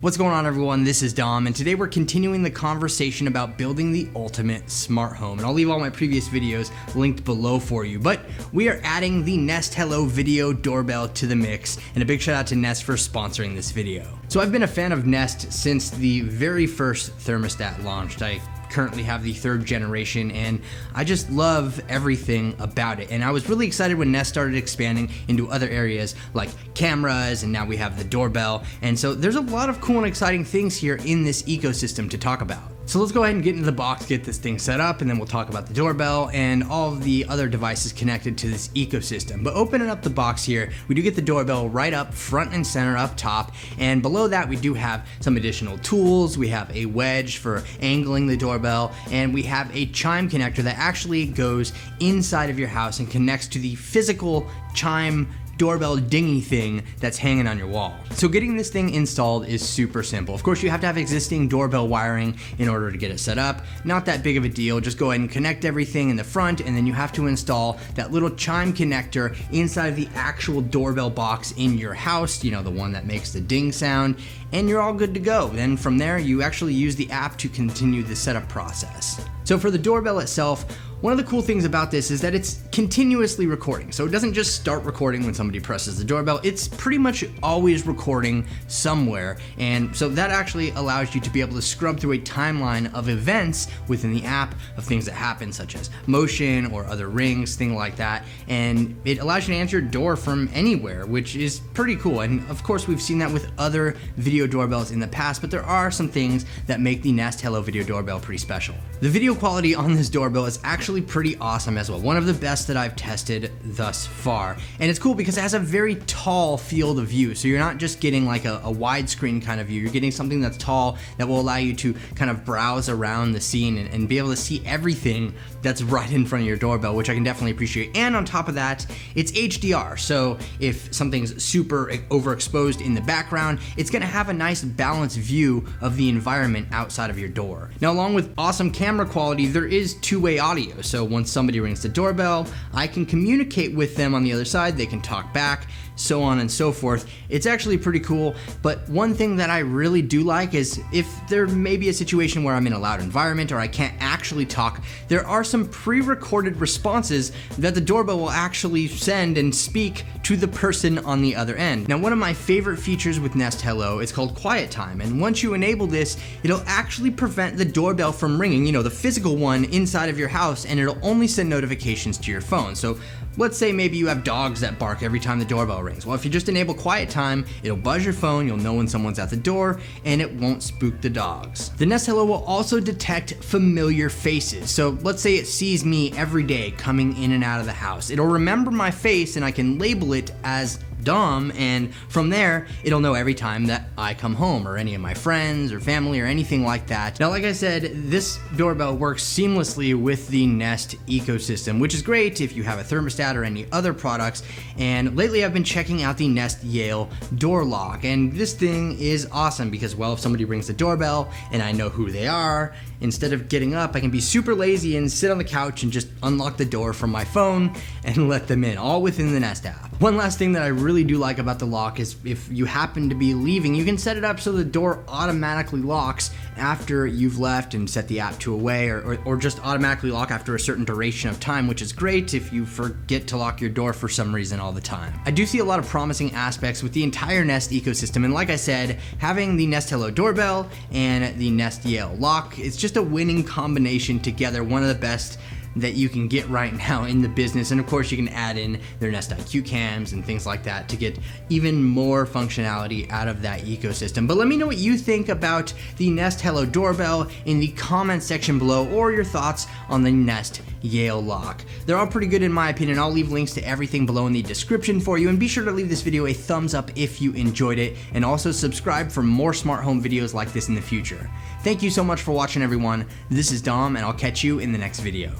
What's going on, everyone? This is Dom, and today we're continuing the conversation about building the ultimate smart home. And I'll leave all my previous videos linked below for you. But we are adding the Nest Hello video doorbell to the mix, and a big shout out to Nest for sponsoring this video. So I've been a fan of Nest since the very first thermostat launched. I currently have the 3rd generation, and I just love everything about it. And I was really excited when Nest started expanding into other areas like cameras, and now we have the doorbell. And so there's a lot of cool and exciting things here in this ecosystem to talk about. So let's go ahead and get into the box, get this thing set up, and then we'll talk about the doorbell and all of the other devices connected to this ecosystem. But opening up the box here, we do get the doorbell right up front and center up top, and below that we do have some additional tools. We have a wedge for angling the doorbell, and we have a chime connector that actually goes inside of your house and connects to the physical chime doorbell dingy thing that's hanging on your wall. So getting this thing installed is super simple. Of course, you have to have existing doorbell wiring in order to get it set up. Not that big of a deal. Just go ahead and connect everything in the front, and then you have to install that little chime connector inside of the actual doorbell box in your house, you know, the one that makes the ding sound, and you're all good to go. Then from there, you actually use the app to continue the setup process. So for the doorbell itself, one of the cool things about this is that it's continuously recording. So it doesn't just start recording when somebody presses the doorbell, it's pretty much always recording somewhere. And so that actually allows you to be able to scrub through a timeline of events within the app of things that happen, such as motion or other rings, things like that. And it allows you to answer your door from anywhere, which is pretty cool. And of course, we've seen that with other video doorbells in the past, but there are some things that make the Nest Hello video doorbell pretty special. The video quality on this doorbell is actually pretty awesome as well. One of the best that I've tested thus far. And it's cool because it has a very tall field of view. So you're not just getting like a widescreen kind of view. You're getting something that's tall that will allow you to kind of browse around the scene and be able to see everything that's right in front of your doorbell, which I can definitely appreciate. And on top of that, it's HDR. So if something's super overexposed in the background, it's gonna have a nice balanced view of the environment outside of your door. Now, along with awesome camera quality, there is two-way audio. So once somebody rings the doorbell, I can communicate with them on the other side. They can talk back, so on and so forth. It's actually pretty cool. But one thing that I really do like is if there may be a situation where I'm in a loud environment or I can't actually talk, there are some pre-recorded responses that the doorbell will actually send and speak to the person on the other end. Now, one of my favorite features with Nest Hello is called Quiet Time. And once you enable this, it'll actually prevent the doorbell from ringing, you know, the physical one inside of your house, and it'll only send notifications to your phone. So let's say maybe you have dogs that bark every time the doorbell rings. Well, if you just enable Quiet Time, it'll buzz your phone, you'll know when someone's at the door, and it won't spook the dogs. The Nest Hello will also detect familiar faces. So let's say it sees me every day coming in and out of the house. It'll remember my face, and I can label it as Dom, and from there, it'll know every time that I come home, or any of my friends or family or anything like that. Now, like I said, this doorbell works seamlessly with the Nest ecosystem, which is great if you have a thermostat or any other products. And lately I've been checking out the Nest Yale door lock, and this thing is awesome because, well, if somebody rings the doorbell and I know who they are, instead of getting up, I can be super lazy and sit on the couch and just unlock the door from my phone and let them in, all within the Nest app. One last thing that I really do like about the lock is if you happen to be leaving, you can set it up so the door automatically locks after you've left and set the app to away, or just automatically lock after a certain duration of time, which is great if you forget to lock your door for some reason all the time. I do see a lot of promising aspects with the entire Nest ecosystem, and like I said, having the Nest Hello doorbell and the Nest Yale lock, it's just a winning combination together, one of the best that you can get right now in the business. And of course, you can add in their Nest IQ cams and things like that to get even more functionality out of that ecosystem. But let me know what you think about the Nest Hello doorbell in the comments section below, or your thoughts on the Nest Yale lock. They're all pretty good in my opinion. I'll leave links to everything below in the description for you, and be sure to leave this video a thumbs up if you enjoyed it, and also subscribe for more smart home videos like this in the future. Thank you so much for watching, everyone. This is Dom, and I'll catch you in the next video.